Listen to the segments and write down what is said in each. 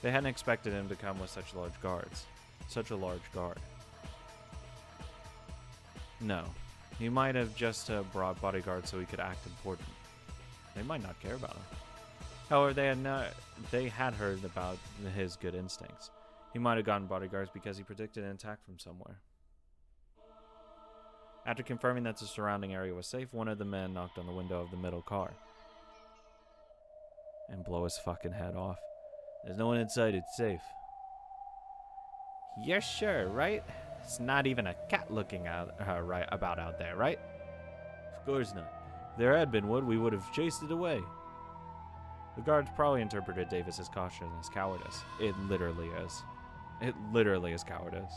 They hadn't expected him to come with such large guards. Such a large guard. No. He might have just brought bodyguards so he could act important. They might not care about him. However, they had heard about his good instincts. He might have gotten bodyguards because he predicted an attack from somewhere. After confirming that the surrounding area was safe, one of the men knocked on the window of the middle car. And blow his fucking head off. There's no one inside, it's safe. You're sure, right? It's not even a cat looking about out there, right? Of course not. If there had been one, we would have chased it away. The guards probably interpreted Davis's caution as cowardice. It literally is. It literally is cowardice.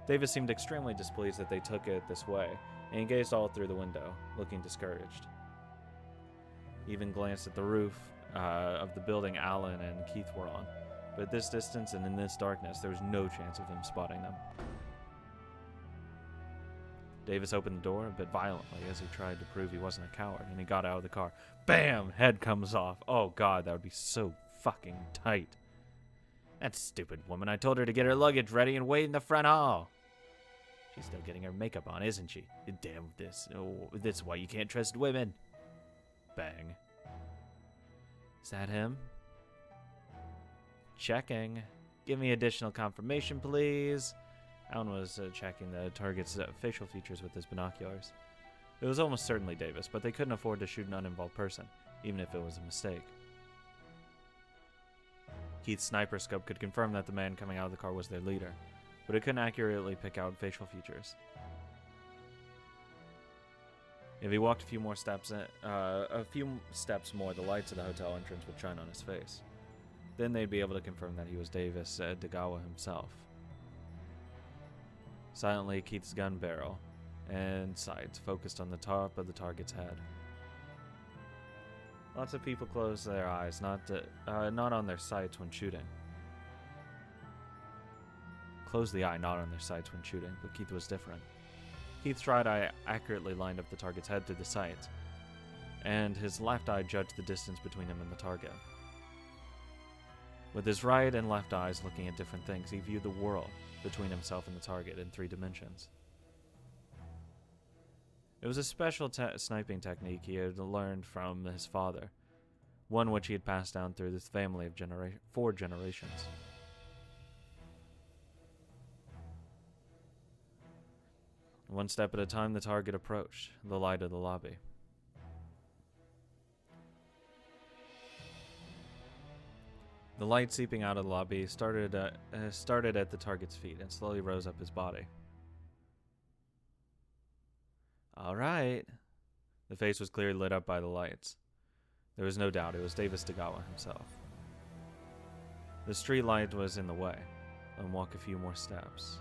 Davis seemed extremely displeased that they took it this way, and he gazed all through the window, looking discouraged. He even glanced at the roof of the building Alan and Keith were on, but at this distance and in this darkness, there was no chance of him spotting them. Davis opened the door a bit violently as he tried to prove he wasn't a coward, and he got out of the car. Bam! Head comes off. Oh god, that would be so fucking tight. That stupid woman. I told her to get her luggage ready and wait in the front hall. She's still getting her makeup on, isn't she? Damn this. Oh, this is why you can't trust women. Bang. Is that him? Checking. Give me additional confirmation, please. Alan was checking the target's facial features with his binoculars. It was almost certainly Davis, but they couldn't afford to shoot an uninvolved person, even if it was a mistake. Keith's sniper scope could confirm that the man coming out of the car was their leader, but it couldn't accurately pick out facial features. If he walked a few steps more, the lights of the hotel entrance would shine on his face. Then they'd be able to confirm that he was Davis Degawa himself. Silently, Keith's gun barrel and sights focused on the top of the target's head. Lots of people close their eyes, not on their sights when shooting. Close the eye, not on their sights when shooting, but Keith was different. Keith's right eye accurately lined up the target's head through the sights, and his left eye judged the distance between him and the target. With his right and left eyes looking at different things, he viewed the world between himself and the target in 3 dimensions. It was a special sniping technique he had learned from his father, one which he had passed down through this family of 4 generations. One step at a time, the target approached the light of the lobby. The light seeping out of the lobby started at the target's feet and slowly rose up his body. All right. The face was clearly lit up by the lights. There was no doubt it was Davis Degawa himself. The street light was in the way. Let him walk a few more steps.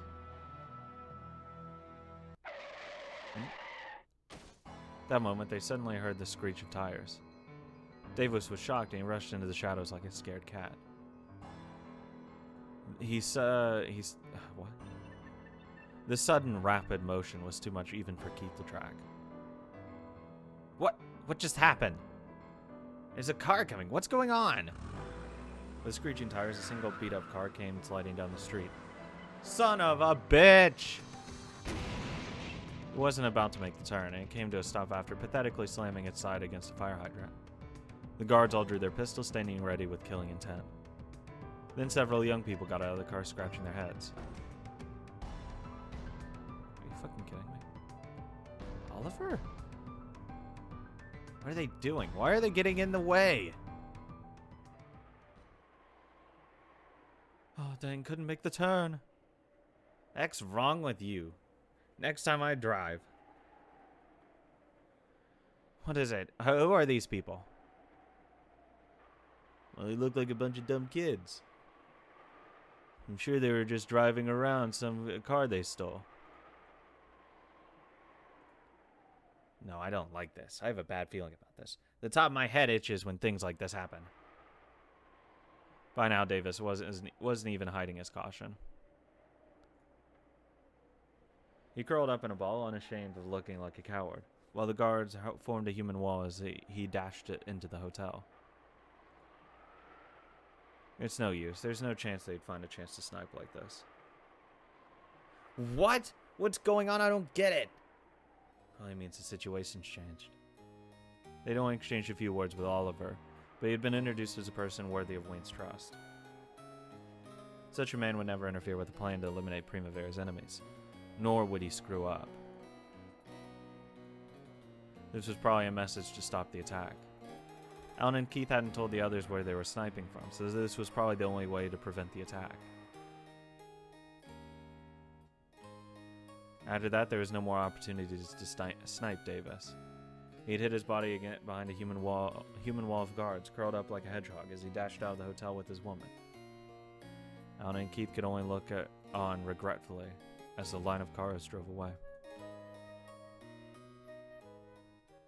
That moment, they suddenly heard the screech of tires. Davis was shocked and he rushed into the shadows like a scared cat. What? This sudden, rapid motion was too much even for Keith to track. What just happened? There's a car coming. What's going on? With screeching tires, a single beat-up car came sliding down the street. Son of a bitch! It wasn't about to make the turn, and it came to a stop after pathetically slamming its side against a fire hydrant. The guards all drew their pistols, standing ready with killing intent. Then several young people got out of the car, scratching their heads. Are you fucking kidding me? Oliver? What are they doing? Why are they getting in the way? Oh, dang, couldn't make the turn. Heck's wrong with you? Next time I drive. What is it? Who are these people? Well, they look like a bunch of dumb kids. I'm sure they were just driving around some car they stole. No, I don't like this. I have a bad feeling about this. The top of my head itches when things like this happen. By now, Davis wasn't even hiding his caution. He curled up in a ball, unashamed of looking like a coward, while the guards formed a human wall as he dashed it into the hotel. It's no use. There's no chance they'd find a chance to snipe like this. What? What's going on? I don't get it. Probably means the situation's changed. They'd only exchanged a few words with Oliver, but he had been introduced as a person worthy of Wayne's trust. Such a man would never interfere with a plan to eliminate Primavera's enemies, nor would he screw up. This was probably a message to stop the attack. Alan and Keith hadn't told the others where they were sniping from, so this was probably the only way to prevent the attack. After that, there was no more opportunities to snipe Davis. He'd hid his body again behind a human wall of guards, curled up like a hedgehog as he dashed out of the hotel with his woman. Alan and Keith could only look on regretfully as the line of cars drove away.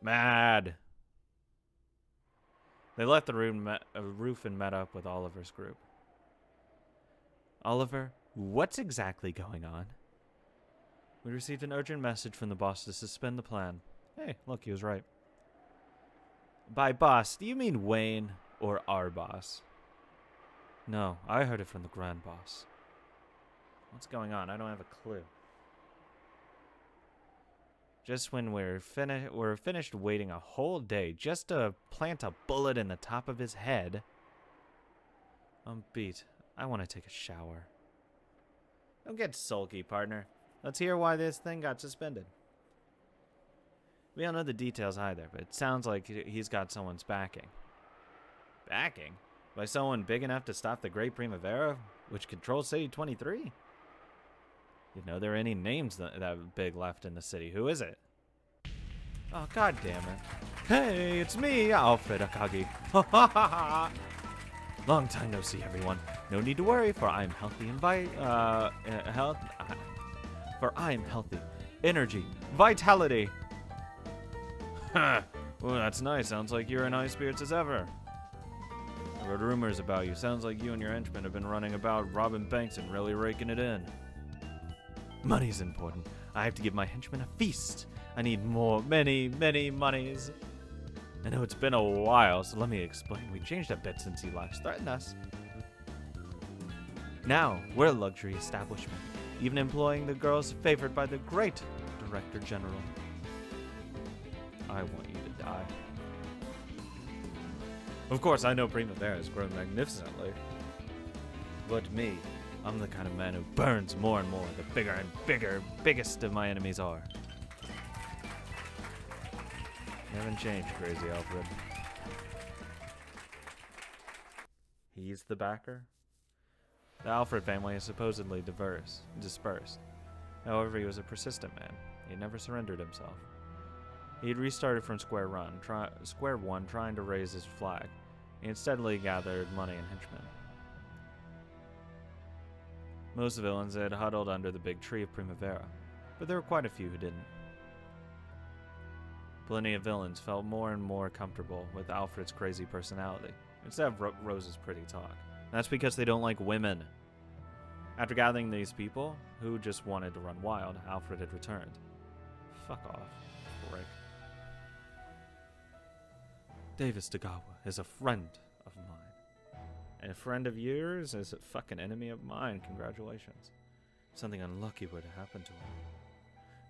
Mad! They left the roof and met up with Oliver's group. Oliver, what's exactly going on? We received an urgent message from the boss to suspend the plan. Hey, look, he was right. By boss, do you mean Wayne or our boss? No, I heard it from the grand boss. What's going on? I don't have a clue. Just when we're finished waiting a whole day just to plant a bullet in the top of his head. I'm beat. I want to take a shower. Don't get sulky, partner. Let's hear why this thing got suspended. We don't know the details either, but it sounds like he's got someone's backing. Backing? By someone big enough to stop the Great Primavera, which controls City 23? You know there are any names that big left in the city. Who is it? Oh, god damn it. Hey, it's me, Alfred Akagi. Ha ha ha ha. Long time no see, everyone. No need to worry, for I'm healthy and healthy. Energy. Vitality. Ha! Well, that's nice. Sounds like you're in high spirits as ever. I heard rumors about you. Sounds like you and your henchmen have been running about robbing banks and really raking it in. Money's important. I have to give my henchmen a feast. I need many monies. I know it's been a while, so let me explain. We changed a bit since he last threatened us. Now, we're a luxury establishment, even employing the girls favored by the great Director General. I want you to die. Of course, I know Primavera has grown magnificently. But me, I'm the kind of man who burns more and more the bigger and biggest of my enemies are. You haven't changed, Crazy Alfred. He's the backer? The Alfred family is supposedly dispersed. However, he was a persistent man. He never surrendered himself. He had restarted from square one, trying to raise his flag. He had steadily gathered money and henchmen. Most villains had huddled under the big tree of Primavera, but there were quite a few who didn't. Plenty of villains felt more and more comfortable with Alfred's crazy personality, instead of Rose's pretty talk. That's because they don't like women. After gathering these people, who just wanted to run wild, Alfred had returned. Fuck off, prick. Davis Tagawa is a friend of mine. And a friend of yours is a fucking enemy of mine. Congratulations. Something unlucky would happen to him.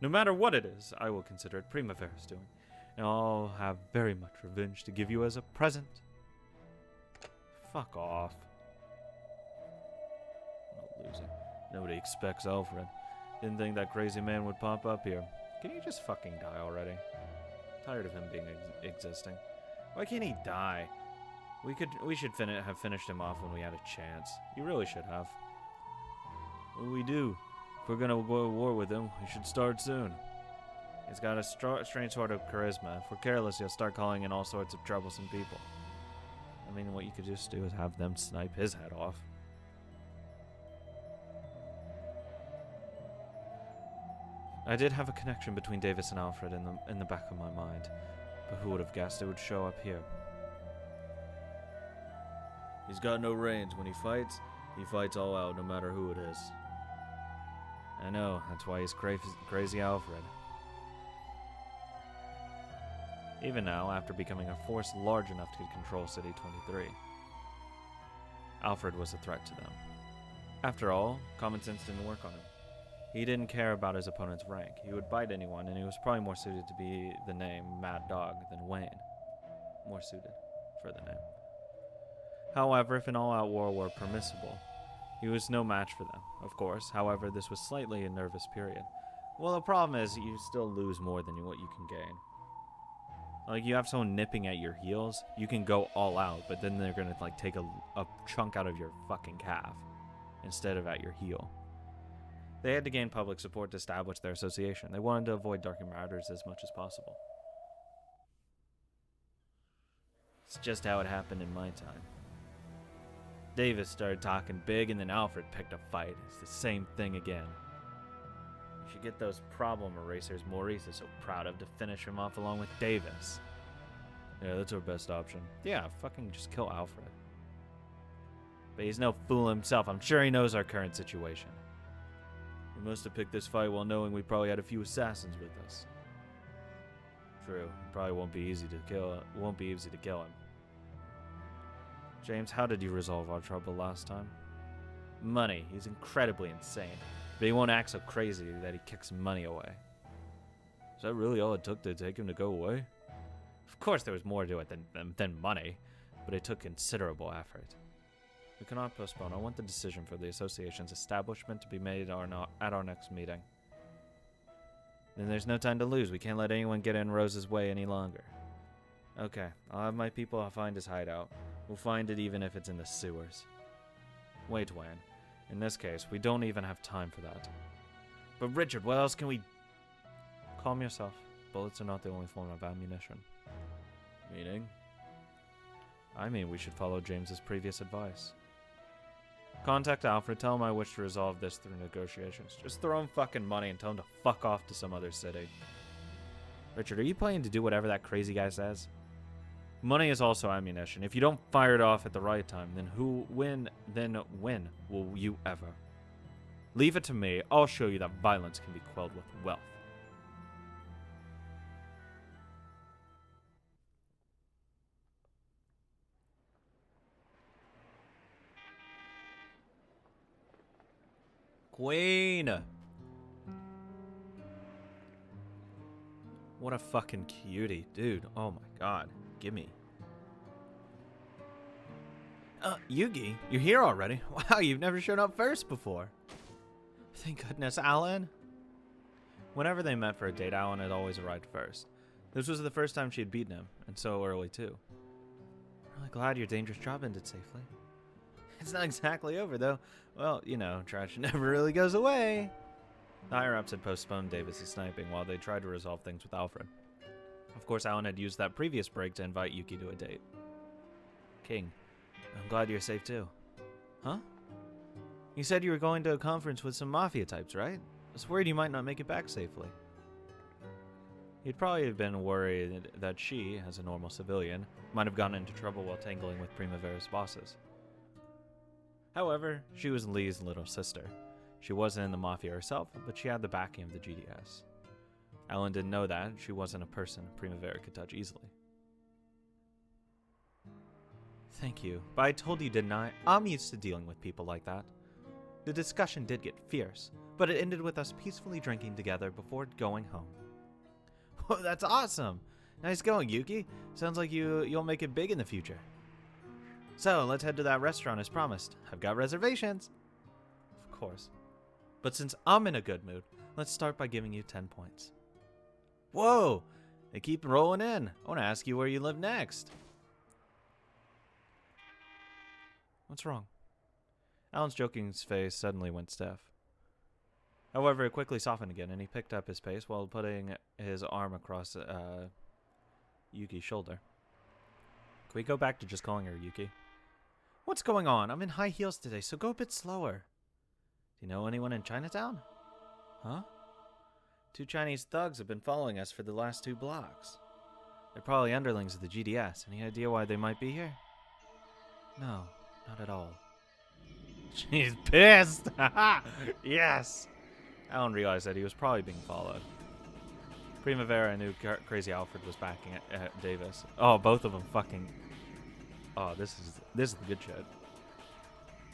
No matter what it is, I will consider it Primavera's doing. And I'll have very much revenge to give you as a present. Fuck off. I'm not losing. Nobody expects Alfred. Didn't think that crazy man would pop up here. Can you just fucking die already? I'm tired of him being existing. Why can't he die? We should have finished him off when we had a chance. You really should have. What we do? If we're gonna go to war with him, we should start soon. He's got a strange sort of charisma. If we're careless, he'll start calling in all sorts of troublesome people. I mean, what you could just do is have them snipe his head off. I did have a connection between Davis and Alfred in the back of my mind, but who would have guessed it would show up here? He's got no reins. When he fights all out, no matter who it is. I know, that's why he's crazy Alfred. Even now, after becoming a force large enough to control City 23. Alfred was a threat to them. After all, common sense didn't work on him. He didn't care about his opponent's rank. He would bite anyone, and he was probably more suited to be the name Mad Dog than Wayne. More suited for the name. However, if an all-out war were permissible, he was no match for them, of course. However, this was slightly a nervous period. Well, the problem is you still lose more than what you can gain. Like, you have someone nipping at your heels, you can go all out, but then they're gonna, like, take a chunk out of your fucking calf instead of at your heel. They had to gain public support to establish their association. They wanted to avoid dark matters as much as possible. It's just how it happened in my time. Davis started talking big, and then Alfred picked a fight. It's the same thing again. You should get those problem erasers Maurice is so proud of to finish him off along with Davis. Yeah, that's our best option. Yeah, fucking just kill Alfred. But he's no fool himself. I'm sure he knows our current situation. We must have picked this fight while knowing we probably had a few assassins with us. True. It probably won't be easy to kill. Won't be easy to kill him. James, how did you resolve our trouble last time? Money. He's incredibly insane, but he won't act so crazy that he kicks money away. Is that really all it took to take him to go away? Of course there was more to it than money, but it took considerable effort. We cannot postpone. I want the decision for the association's establishment to be made at our next meeting. Then there's no time to lose. We can't let anyone get in Rose's way any longer. Okay, I'll have my people find his hideout. We'll find it even if it's in the sewers. Wait, Wayne. In this case, we don't even have time for that. But Richard, what else can we... Calm yourself. Bullets are not the only form of ammunition. Meaning? I mean, we should follow James's previous advice. Contact Alfred, tell him I wish to resolve this through negotiations. Just throw him fucking money and tell him to fuck off to some other city. Richard, are you planning to do whatever that crazy guy says? Money is also ammunition. If you don't fire it off at the right time, then when will you ever? Leave it to me. I'll show you that violence can be quelled with wealth. Queen! What a fucking cutie, dude. Oh my god. Gimme. Yugi, you're here already? Wow, you've never shown up first before. Thank goodness, Alan. Whenever they met for a date, Alan had always arrived first. This was the first time she had beaten him, and so early too. I'm really glad your dangerous job ended safely. It's not exactly over, though. Well, you know, trash never really goes away. The higher-ups had postponed Davis' sniping while they tried to resolve things with Alfred. Of course, Alan had used that previous break to invite Yuki to a date. King, I'm glad you're safe too. Huh? You said you were going to a conference with some mafia types, right? I was worried you might not make it back safely. He'd probably have been worried that she, as a normal civilian, might have gotten into trouble while tangling with Primavera's bosses. However, she was Lee's little sister. She wasn't in the mafia herself, but she had the backing of the GDS. Alan didn't know that. She wasn't a person Primavera could touch easily. Thank you, but I told you, didn't I? I'm used to dealing with people like that. The discussion did get fierce, but it ended with us peacefully drinking together before going home. Oh, that's awesome! Nice going, Yuki. Sounds like you'll make it big in the future. So, let's head to that restaurant as promised. I've got reservations. Of course. But since I'm in a good mood, let's start by giving you 10 points. Whoa! They keep rolling in. I want to ask you where you live next. What's wrong? Alan's joking face suddenly went stiff. However, it quickly softened again, and he picked up his pace while putting his arm across Yuki's shoulder. Can we go back to just calling her Yuki? What's going on? I'm in high heels today, so go a bit slower. Do you know anyone in Chinatown? Huh? 2 Chinese thugs have been following us for the last 2 blocks. They're probably underlings of the GDS. Any idea why they might be here? No, not at all. She's pissed! Yes! Alan realized that he was probably being followed. Primavera knew Crazy Alfred was backing Davis. Oh, both of them fucking... Oh, this is the good shit.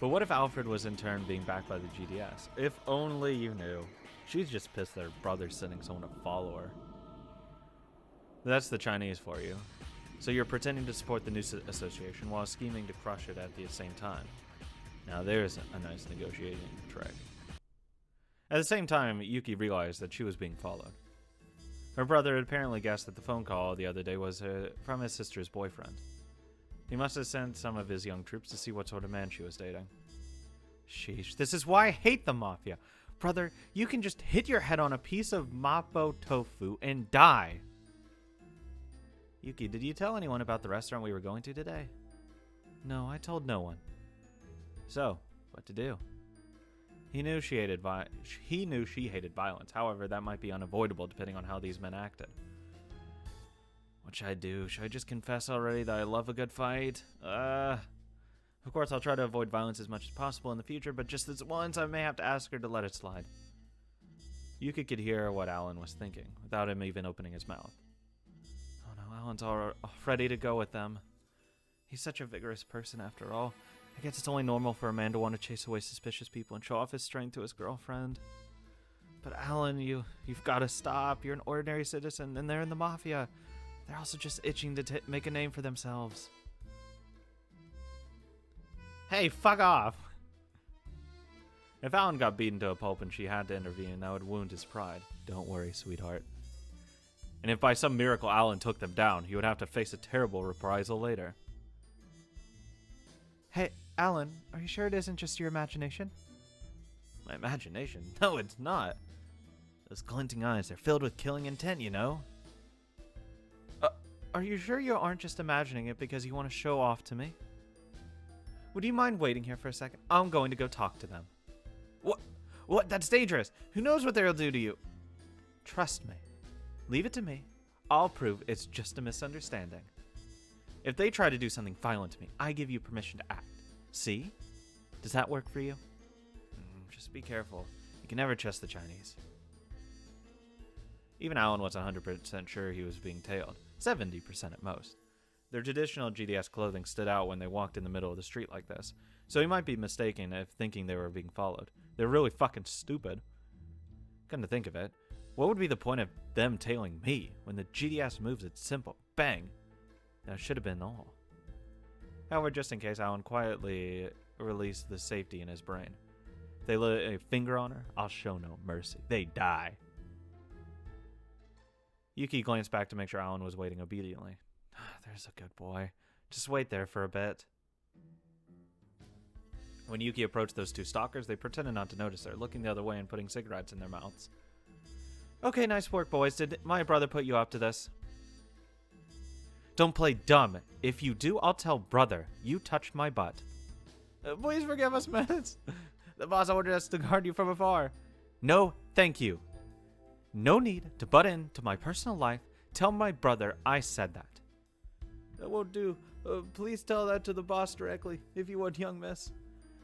But what if Alfred was in turn being backed by the GDS? If only you knew. She's just pissed that her brother's sending someone to follow her. That's the Chinese for you. So you're pretending to support the new association while scheming to crush it at the same time. Now there's a nice negotiating trick. At the same time, Yuki realized that she was being followed. Her brother had apparently guessed that the phone call the other day was from his sister's boyfriend. He must have sent some of his young troops to see what sort of man she was dating. Sheesh, this is why I hate the Mafia. Brother, you can just hit your head on a piece of mapo tofu and die. Yuki, did you tell anyone about the restaurant we were going to today? No, I told no one. So, what to do? He knew she hated violence. However, that might be unavoidable depending on how these men acted. What should I do? Should I just confess already that I love a good fight? Of course, I'll try to avoid violence as much as possible in the future, but just this once, I may have to ask her to let it slide. Yuki could hear what Alan was thinking, without him even opening his mouth. Oh no, Alan's all ready to go with them. He's such a vigorous person after all. I guess it's only normal for a man to want to chase away suspicious people and show off his strength to his girlfriend. But Alan, you've got to stop. You're an ordinary citizen, and they're in the Mafia. They're also just itching to make a name for themselves. Hey, fuck off! If Alan got beaten to a pulp and she had to intervene, that would wound his pride. Don't worry, sweetheart. And if by some miracle Alan took them down, he would have to face a terrible reprisal later. Hey, Alan, are you sure it isn't just your imagination? My imagination? No, it's not. Those glinting eyes, they're filled with killing intent, you know? Are you sure you aren't just imagining it because you want to show off to me? Would you mind waiting here for a second? I'm going to go talk to them. What? That's dangerous. Who knows what they'll do to you? Trust me. Leave it to me. I'll prove it's just a misunderstanding. If they try to do something violent to me, I give you permission to act. See? Does that work for you? Just be careful. You can never trust the Chinese. Even Alan wasn't 100% sure he was being tailed. 70% at most. Their traditional GDS clothing stood out when they walked in the middle of the street like this, so he might be mistaken if thinking they were being followed. They're really fucking stupid. Come to think of it, what would be the point of them tailing me when the GDS moves it's simple? Bang! That should have been all. However, just in case, Alan quietly released the safety in his brain. If they lay a finger on her, I'll show no mercy. They die. Yuki glanced back to make sure Alan was waiting obediently. There's a good boy. Just wait there for a bit. When Yuki approached those two stalkers, they pretended not to notice her, looking the other way and putting cigarettes in their mouths. Okay, nice work, boys. Did my brother put you up to this? Don't play dumb. If you do, I'll tell brother. You touched my butt. Please forgive us, Mets. The boss ordered us to guard you from afar. No, thank you. No need to butt into my personal life. Tell my brother I said that. That won't do. Please tell that to the boss directly, if you would, young miss.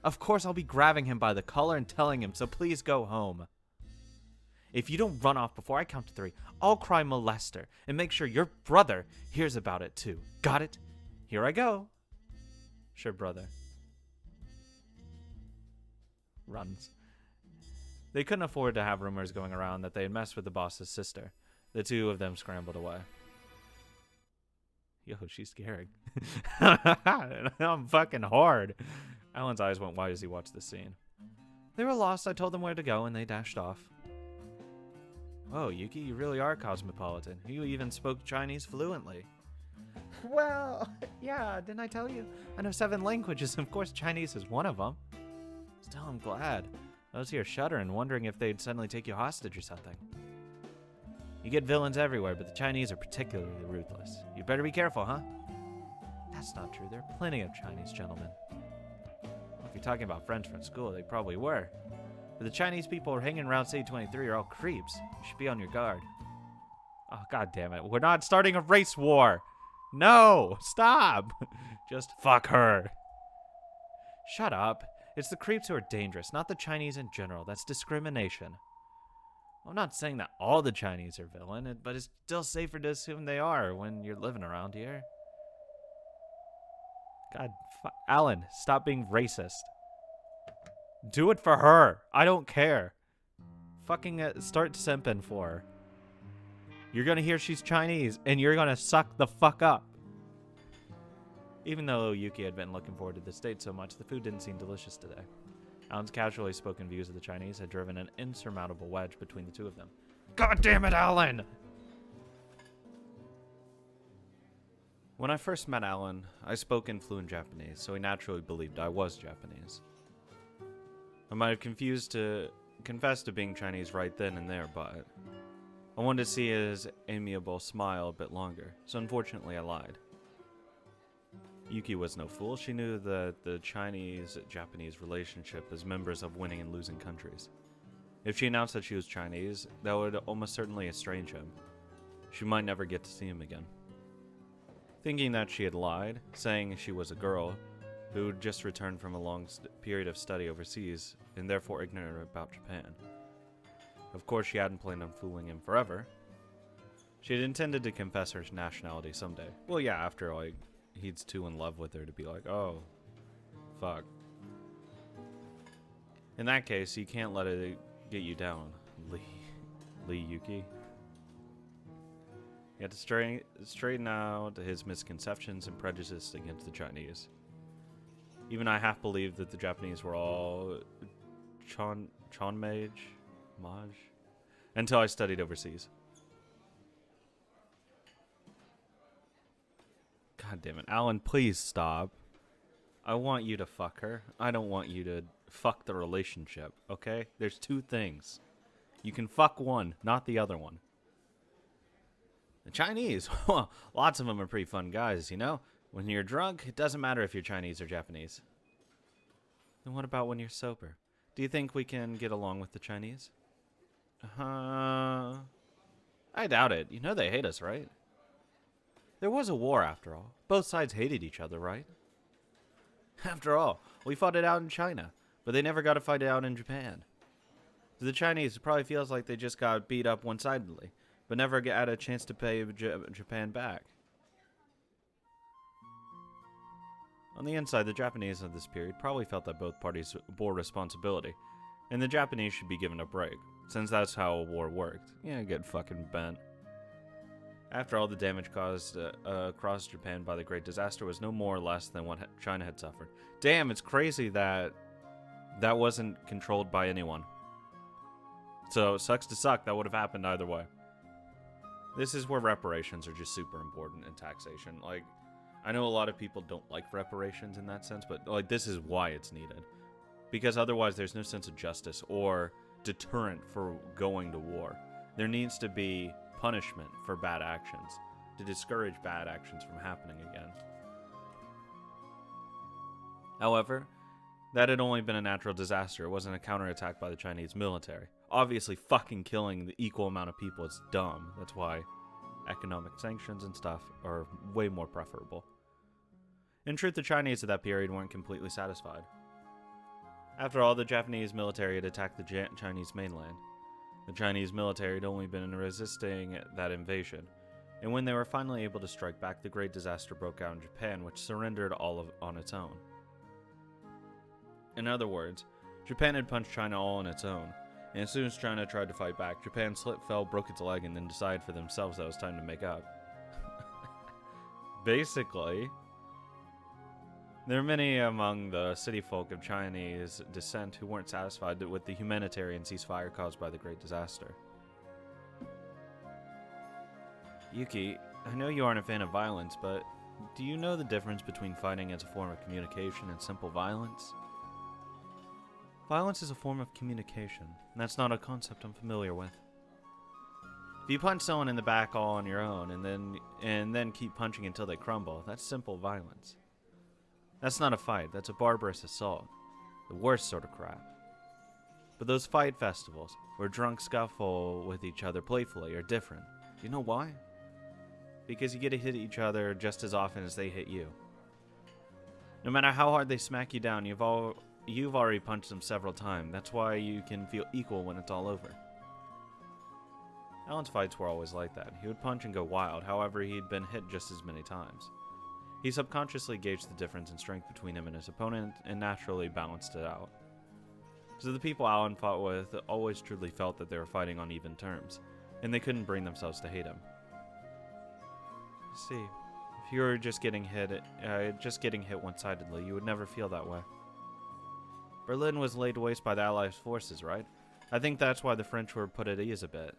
Of course I'll be grabbing him by the collar and telling him, so please go home. If you don't run off before I count to 3, I'll cry molester and make sure your brother hears about it too. Got it? Here I go. Sure, brother. Runs. They couldn't afford to have rumors going around that they had messed with the boss's sister. The two of them scrambled away. Yo, she's scaring. I'm fucking hard. Alan's eyes went wide as he watched the scene. They were lost. I told them where to go, and they dashed off. Whoa, Yuki, you really are cosmopolitan. You even spoke Chinese fluently. Well, yeah, didn't I tell you? I know 7 languages, and of course Chinese is one of them. Still, I'm glad. I was here shuddering, wondering if they'd suddenly take you hostage or something. You get villains everywhere, but the Chinese are particularly ruthless. You better be careful, huh? That's not true. There are plenty of Chinese gentlemen. Well, if you're talking about friends from school, they probably were. But the Chinese people are hanging around C-23 are all creeps. You should be on your guard. Oh, god damn it. We're not starting a race war. No! Stop! Just fuck her. Shut up. It's the creeps who are dangerous, not the Chinese in general. That's discrimination. I'm not saying that all the Chinese are villain, but it's still safer to assume they are when you're living around here. God, Alan, stop being racist. Do it for her. I don't care. Fucking start simping for her. You're gonna hear she's Chinese, and you're gonna suck the fuck up. Even though Yuki had been looking forward to this date so much, the food didn't seem delicious today. Alan's casually spoken views of the Chinese had driven an insurmountable wedge between the two of them. God damn it, Alan! When I first met Alan, I spoke in fluent Japanese, so he naturally believed I was Japanese. I might have confessed to being Chinese right then and there, but I wanted to see his amiable smile a bit longer, so unfortunately I lied. Yuki was no fool. She knew that the Chinese-Japanese relationship is members of winning and losing countries. If she announced that she was Chinese, that would almost certainly estrange him. She might never get to see him again. Thinking that she had lied, saying she was a girl who had just returned from a long period of study overseas and therefore ignorant about Japan. Of course, she hadn't planned on fooling him forever. She had intended to confess her nationality someday. Well, yeah, after he's too in love with her to be like, oh, fuck. In that case, you can't let it get you down, Lee Yuki. He had to straighten out his misconceptions and prejudices against the Chinese. Even I half believed that the Japanese were all Maj, until I studied overseas. God damn it. Alan, please stop. I want you to fuck her. I don't want you to fuck the relationship, okay? There's two things. You can fuck one, not the other one. The Chinese, well, lots of them are pretty fun guys, you know? When you're drunk, it doesn't matter if you're Chinese or Japanese. Then what about when you're sober? Do you think we can get along with the Chinese? I doubt it. You know they hate us, right? There was a war, after all. Both sides hated each other, right? After all, we fought it out in China, but they never got to fight it out in Japan. To the Chinese, it probably feels like they just got beat up one-sidedly, but never had a chance to pay Japan back. On the inside, the Japanese of this period probably felt that both parties bore responsibility, and the Japanese should be given a break, since that's how a war worked. Yeah, get fucking bent. After all, the damage caused across Japan by the Great Disaster was no more or less than what China had suffered. Damn, it's crazy that that wasn't controlled by anyone. So, sucks to suck, that would have happened either way. This is where reparations are just super important in taxation. Like, I know a lot of people don't like reparations in that sense, but like this is why it's needed. Because otherwise there's no sense of justice or deterrent for going to war. There needs to be punishment for bad actions to discourage bad actions from happening again. However, that had only been a natural disaster. It wasn't a counterattack by the Chinese military. Obviously, fucking killing the equal amount of people is dumb. That's why economic sanctions and stuff are way more preferable. In truth, the Chinese at that period weren't completely satisfied. After all, the Japanese military had attacked the Chinese mainland. The Chinese military had only been resisting that invasion, and when they were finally able to strike back, the Great Disaster broke out in Japan, which surrendered on its own. In other words, Japan had punched China all on its own, and as soon as China tried to fight back, Japan slipped, fell, broke its leg, and then decided for themselves that it was time to make up. Basically, there are many among the city folk of Chinese descent who weren't satisfied with the humanitarian ceasefire caused by the Great Disaster. Yuki, I know you aren't a fan of violence, but do you know the difference between fighting as a form of communication and simple violence? Violence is a form of communication, and that's not a concept I'm familiar with. If you punch someone in the back all on your own and then keep punching until they crumble, that's simple violence. That's not a fight, that's a barbarous assault. The worst sort of crap. But those fight festivals, where drunks scuffle with each other playfully, are different. Do you know why? Because you get to hit each other just as often as they hit you. No matter how hard they smack you down, you've already punched them several times. That's why you can feel equal when it's all over. Alan's fights were always like that. He would punch and go wild, however he'd been hit just as many times. He subconsciously gauged the difference in strength between him and his opponent and naturally balanced it out. So the people Alan fought with always truly felt that they were fighting on even terms, and they couldn't bring themselves to hate him. See, if you were just getting hit one-sidedly, you would never feel that way. Berlin was laid waste by the Allies' forces, right? I think that's why the French were put at ease a bit.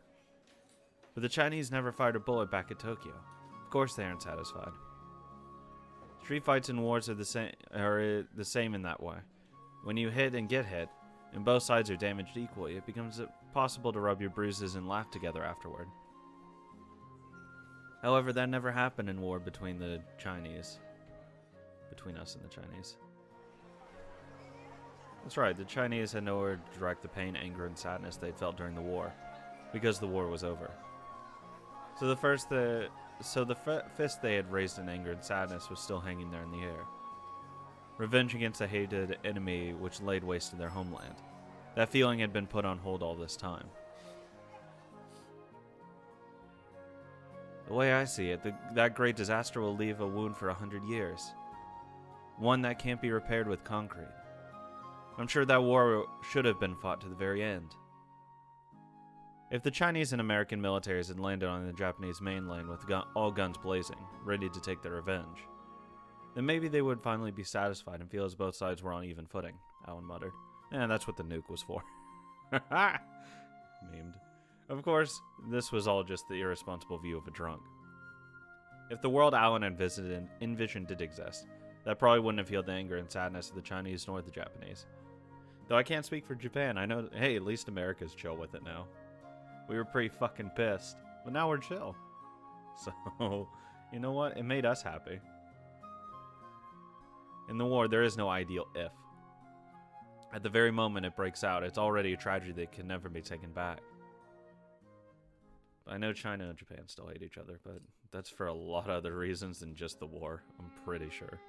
But the Chinese never fired a bullet back at Tokyo. Of course they aren't satisfied. Street fights and wars are the same in that way. When you hit and get hit, and both sides are damaged equally, it becomes possible to rub your bruises and laugh together afterward. However, that never happened in war between the Chinese. Between us and the Chinese. That's right, the Chinese had nowhere to direct the pain, anger, and sadness they'd felt during the war, because the war was over. So the fist they had raised in anger and sadness was still hanging there in the air. Revenge against a hated enemy which laid waste to their homeland. That feeling had been put on hold all this time. The way I see it, that great disaster will leave a wound for 100 years. One that can't be repaired with concrete. I'm sure that war should have been fought to the very end. If the Chinese and American militaries had landed on the Japanese mainland with all guns blazing, ready to take their revenge, then maybe they would finally be satisfied and feel as both sides were on even footing, Alan muttered. That's what the nuke was for. Memed. Of course, this was all just the irresponsible view of a drunk. If the world Alan had envisioned did exist, that probably wouldn't have healed the anger and sadness of the Chinese nor the Japanese. Though I can't speak for Japan, I know, hey, at least America's chill with it now. We were pretty fucking pissed, but now we're chill. So, you know what? It made us happy. In the war, there is no ideal if. At the very moment it breaks out, it's already a tragedy that can never be taken back. I know China and Japan still hate each other, but that's for a lot of other reasons than just the war, I'm pretty sure.